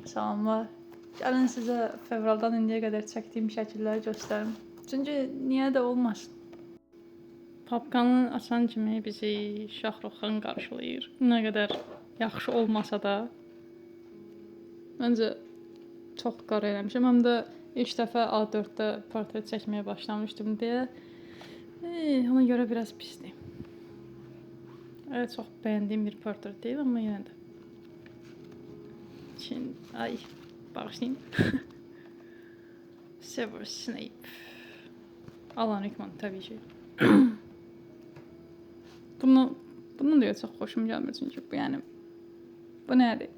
Salamlar. Gəlin sizə fevraldan indiyə qədər çəkdiyim şəkilləri göstərim. Çünki niyə də olmasın? Papkanı açan kimi bizi Şahrukxan qarşılayır. Nə qədər yaxşı olmasa da məncə çox qara eləmişəm. Həm də ilk dəfə A4-də portret çəkməyə başlamışdım deyə ona görə biraz pisdir. Evet, çox bəyəndiyim bir portret deyil, amma yenə də. Ay, bağışlayın. Severus Snape. Alan Rickman tabii ki. Bunun da çox xoşum gəlmir çünki bu yəni bu nədir?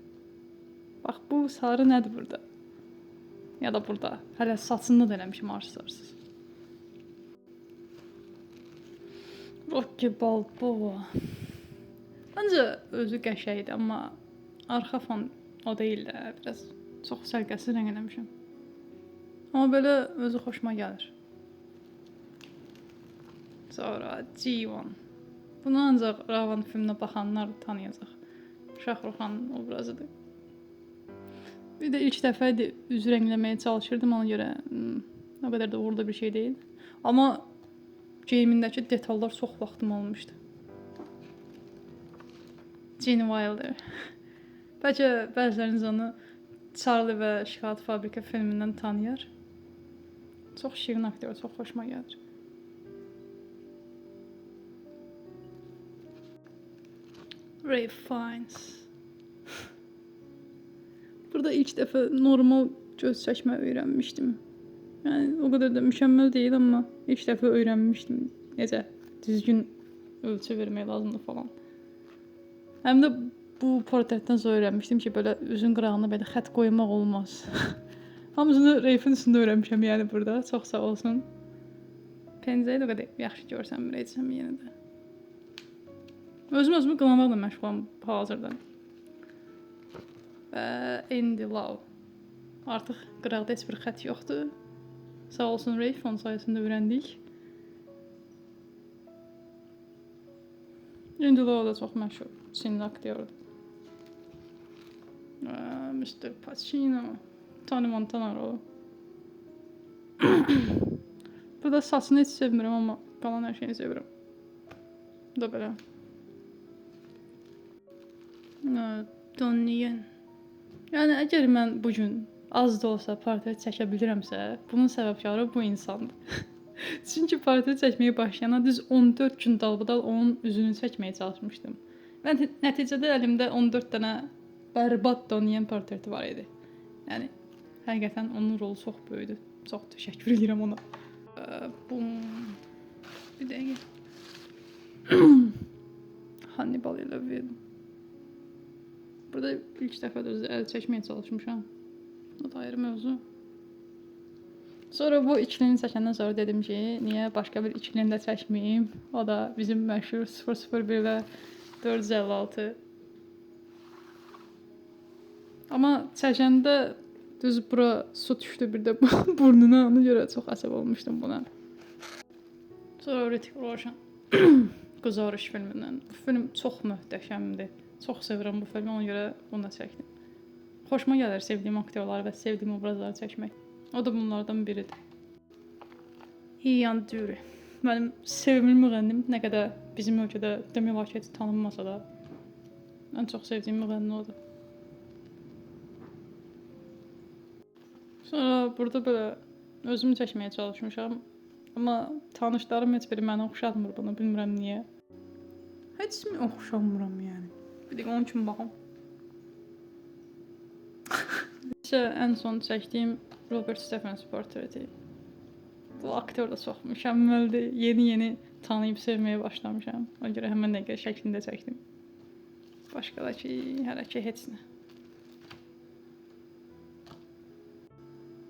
Bax bu sarı nədir burada? Ya da burada. Hələ saçını da eləmişim arsız-arsız. Rocky Balboa. Məncə özü qəşəngdir, amma arxa fon o deyil də, biraz çox sərkəsiz rəng eləmişəm. Amma belə özü xoşuma gəlir. Sonra G1. Bunu ancaq Ravan filminə baxanlar tanıyacaq. Şahrukxanın obrazıdır. Bir də ilk dəfə üz rəngləməyə çalışırdım, ona görə o qədər də uğurlu bir şey deyil. Amma geyimindəki detallar çox vaxtım olmuşdu. Gene Wilder. Bəlkə bəziləriniz onu Charlie və Şokolad Fabrika filmindən tanıyır. Çox şirin aktyor, çox xoşuma gəlir. Ralph Fiennes. Burada ilk dəfə normal göz çəkmə öyrənmişdim. Yəni o qədər də mükəmməl deyil, amma ilk dəfə öyrənmişdim necə düzgün ölçü vermək lazımdır falan. Həm də bu portretdən sonra öyrənmişdim ki, belə üzün qırağına belə xətt qoymaq olmaz. Hamısını Ralph'in üstündə öyrənmişəm yəni burada. Çox sağ olsun. Pəncəyi də o qədər yaxşı görsənmirəcəm yenə də. Özümü qınamaqla məşğulam hazırda. Və Andy Lau. Artıq qıraqda heç bir xətt yoxdur. Sağ olsun Ralph, onun sayəsində öyrəndik. Andy Lau da çox məşhur Çinli aktyordur. Mr. Pacino. Tony Montana rolu. Burada saçını heç sevmirəm, amma qalan hər şeyini sevirəm. Bu da belə. Donnie Yen. Yəni əgər mən bugün az da olsa portret çəkə bilirəmsə, bunun səbəbkarı bu insandır. Çünki portret çəkməyə başlayana düz 14 gün dalbadal onun üzünü çəkməyə çalışmışdım. Və nəticədə əlimdə 14 dənə bərbad Donnie Yen portreti var idi. Yəni həqiqətən onun rolu çox böyükdür. Çox təşəkkür edirəm ona. Bir dəqiqə. Hannibal Lecter. Burada ilk dəfə də əl çəkməyə çalışmışam. O da ayrı mövzu. Sonra bu ikilini çəkəndən sonra dedim ki, niyə başqa bir ikilini də çəkməyim? O da bizim məşhur 001 və 456. Amma çəkəndə düz bura su düşdü bir də burnuna, ona görə çox əsəb olmuşdum buna. Sonra Hrithik Roshan Qızarış filmindən. Bu film çox möhtəşəmdir. Çox sevirəm bu filmi, ona görə bunu da çəkdim. Xoşuma gəlir sevdiyim aktyorları və sevdiyim obrazları çəkmək. O da bunlardan biridir. Ian Dury. Mənim sevimli müğənnim, nə qədər bizim ölkədə demək olar ki, heç tanınmasa da ən çox sevdiyim müğənni odur. Sonra burada belə özümü çəkməyə çalışmışam. Amma tanışlarım heç biri mənə oxşatmır bunu, bilmirəm niyə. Heç mi oxşamıram yəni? Bir dəqiqə onun üçün baxım. Ən son çəkdiyim Robert Stephens portreti. Bu aktyor da çox mükəmməldir. Yeni tanıyıb sevməyə başlamışam. Ona görə həmən dəqiqə şəklində çəkdim. Başqa da ki, hələ ki heç nə.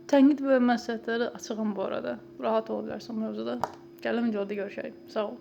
Tənqid və məsləhətləri açığam bu arada. Rahat ola bilərsən mövzuda. Gəlin videoda görüşək. Sağ ol.